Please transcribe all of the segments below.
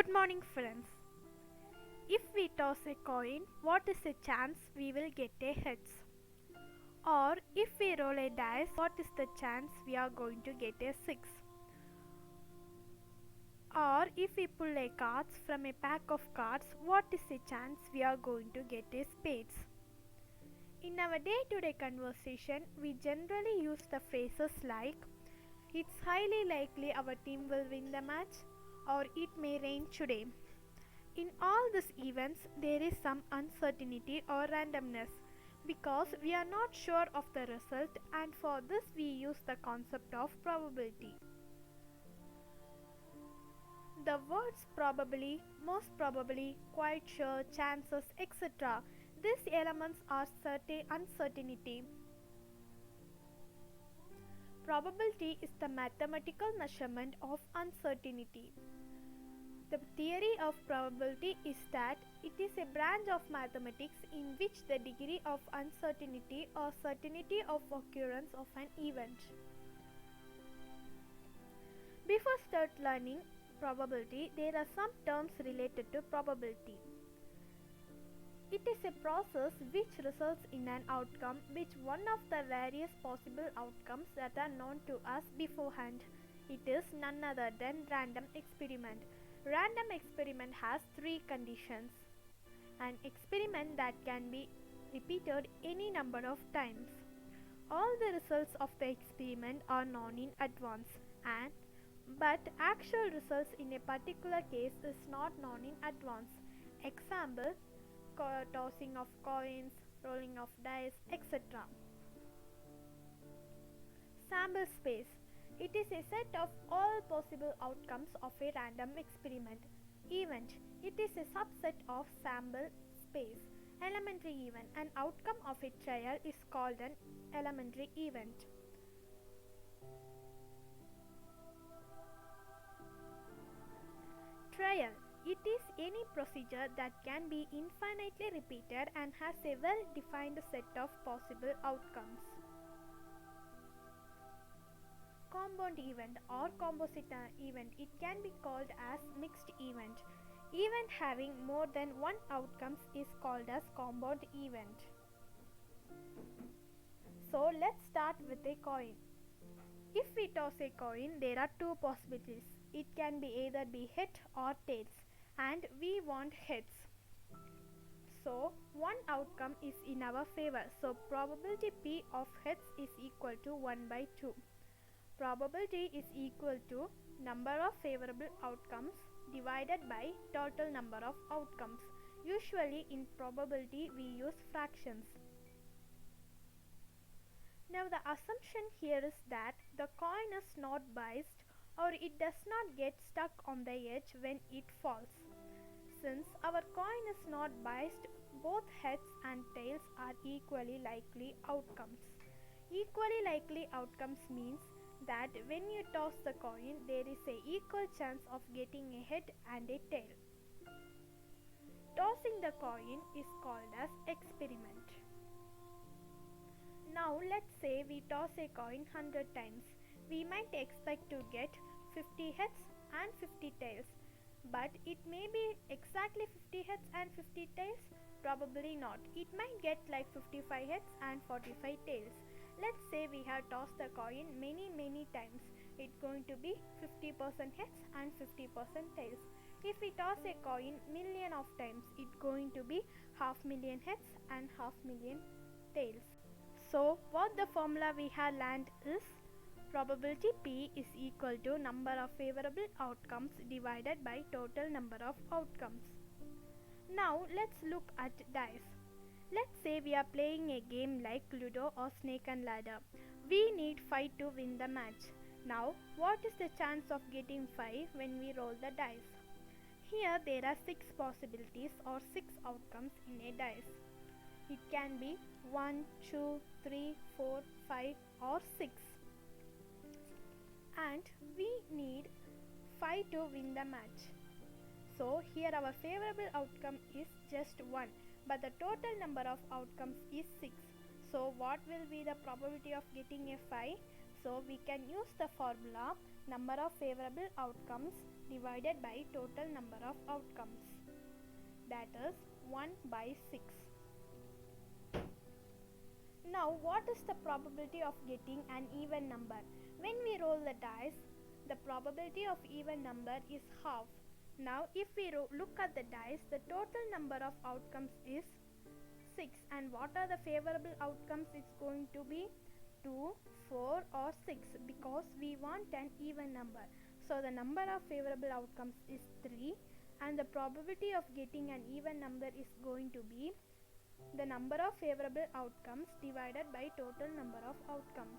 Good morning, friends. If we toss a coin, what is the chance we will get a heads? Or if we roll a dice, what is the chance we are going to get a 6? Or if we pull a cards from a pack of cards, what is the chance we are going to get a spades? In our day-to-day conversation, we generally use the phrases like, it's highly likely our team will win the match, or it may rain today. In all these events, there is some uncertainty or randomness because we are not sure of the result, and for this we use the concept of probability. The words probably, most probably, quite sure, chances, etc. These elements are certain uncertainty. Probability is the mathematical measurement of uncertainty. The theory of probability is that it is a branch of mathematics in which the degree of uncertainty or certainty of occurrence of an event. Before start learning probability, there are some terms related to probability. It is a process which results in an outcome which one of the various possible outcomes that are known to us beforehand. It is none other than random experiment. Random experiment has three conditions. An experiment that can be repeated any number of times. All the results of the experiment are known in advance, but actual results in a particular case is not known in advance. Example, tossing of coins, rolling of dice, etc. Sample space. It is a set of all possible outcomes of a random experiment. Event. It is a subset of sample space. Elementary event. An outcome of a trial is called an elementary event. Trial. It is any procedure that can be infinitely repeated and has a well-defined set of possible outcomes. Compound event or composite event. It can be called as mixed event. Event having more than one outcomes is called as compound event. So let's start with a coin. If we toss a coin, there are two possibilities. It can be either be head or tails, and we want heads. So one outcome is in our favor. So probability P of heads is equal to 1 by 2. Probability is equal to number of favorable outcomes divided by total number of outcomes. Usually in probability we use fractions. Now the assumption here is that the coin is not biased or it does not get stuck on the edge when it falls. Since our coin is not biased, both heads and tails are equally likely outcomes. Equally likely outcomes means that when you toss the coin, there is an equal chance of getting a head and a tail. Tossing the coin is called as experiment. Now let's say we toss a coin 100 times. We might expect to get 50 heads and 50 tails. But it may be exactly 50 heads and 50 tails? Probably not. It might get like 55 heads and 45 tails. Let's say we have tossed the coin many times. It's going to be 50% heads and 50% tails. If we toss a coin million of times, it's going to be 500,000 heads and 500,000 tails. So what the formula we have learned is probability P is equal to number of favorable outcomes divided by total number of outcomes. Now let's look at dice. Let's say we are playing a game like Ludo or Snake and Ladder. We need 5 to win the match. Now what is the chance of getting 5 when we roll the dice? Here there are 6 possibilities or 6 outcomes in a dice. It can be 1, 2, 3, 4, 5 or 6. And we need 5 to win the match. So here our favorable outcome is just 1, but the total number of outcomes is 6. So what will be the probability of getting a 5? So we can use the formula number of favorable outcomes divided by total number of outcomes, that is 1 by 6. Now what is the probability of getting an even number? When we roll the dice, the probability of even number is half. Now if we look at the dice, the total number of outcomes is 6, and what are the favorable outcomes? It's going to be 2, 4 or 6, because we want an even number. So the number of favorable outcomes is 3, and the probability of getting an even number is going to be the number of favorable outcomes divided by total number of outcomes.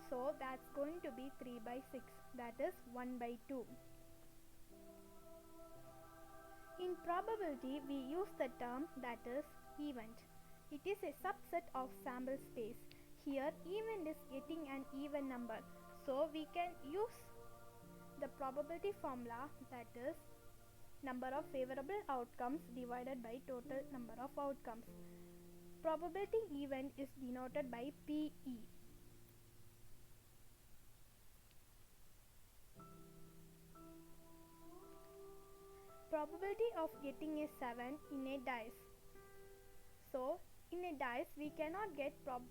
So that's going to be 3 by 6, that is 1 by 2. In probability, we use the term that is event. It is a subset of sample space. Here event is getting an even number. So we can use the probability formula, that is number of favorable outcomes divided by total number of outcomes. Probability event is denoted by PE. Probability of getting a 7 in a dice. So in a dice we cannot get 7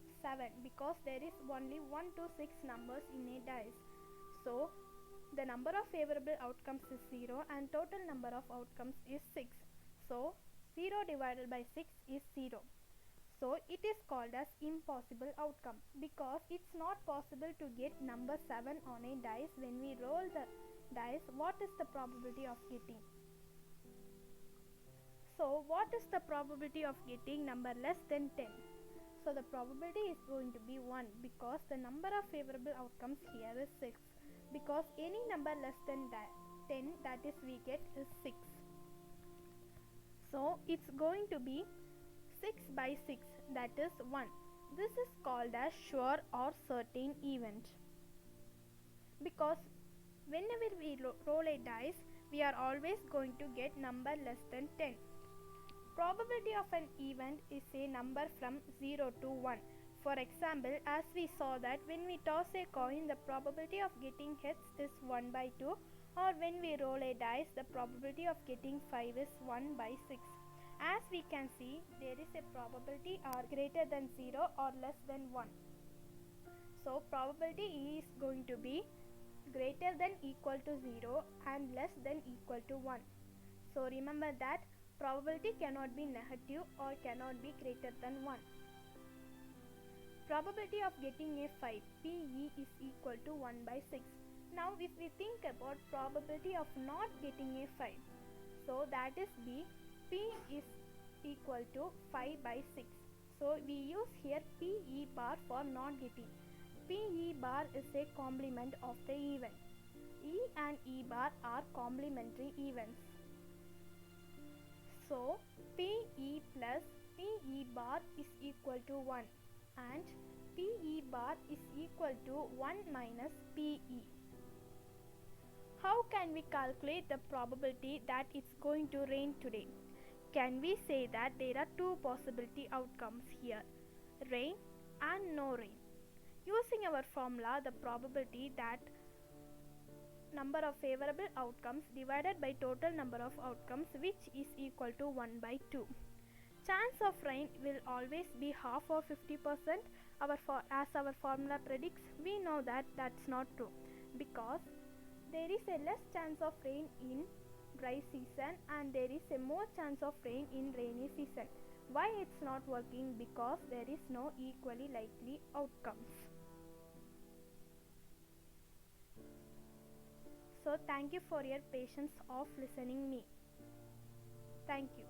because there is only 1 to 6 numbers in a dice. So the number of favorable outcomes is 0 and total number of outcomes is 6. So 0 divided by 6 is 0. So it is called as impossible outcome, because it's not possible to get number 7 on a dice. When we roll the dice, what is the probability of getting? So what is the probability of getting number less than 10? So the probability is going to be 1, because the number of favorable outcomes here is 6, because any number less than 10 that is we get is 6. So it's going to be 6 by 6, that is 1. This is called as sure or certain event, because whenever we roll a dice, we are always going to get number less than 10. Probability of an event is a number from 0 to 1. For example, as we saw that when we toss a coin, the probability of getting heads is 1 by 2, or when we roll a dice, the probability of getting 5 is 1 by 6. As we can see, there is a probability are greater than 0 or less than 1. So probability is going to be greater than equal to 0 and less than equal to 1. So remember that probability cannot be negative or cannot be greater than 1. Probability of getting a 5, PE is equal to 1 by 6. Now if we think about probability of not getting a 5, so that is B, P is equal to 5 by 6. So we use here PE bar for not getting. PE bar is a complement of the event. E and E bar are complementary events. So PE plus PE bar is equal to 1, and PE bar is equal to 1 minus PE. How can we calculate the probability that it's going to rain today? Can we say that there are two possibility outcomes here, rain and no rain? Using our formula, the probability that number of favorable outcomes divided by total number of outcomes, which is equal to 1 by 2. Chance of rain will always be half or 50%. As our formula predicts, we know that that's not true, because there is a less chance of rain in dry season and there is a more chance of rain in rainy season. Why it's not working? Because there is no equally likely outcomes. So thank you for your patience of listening me. Thank you.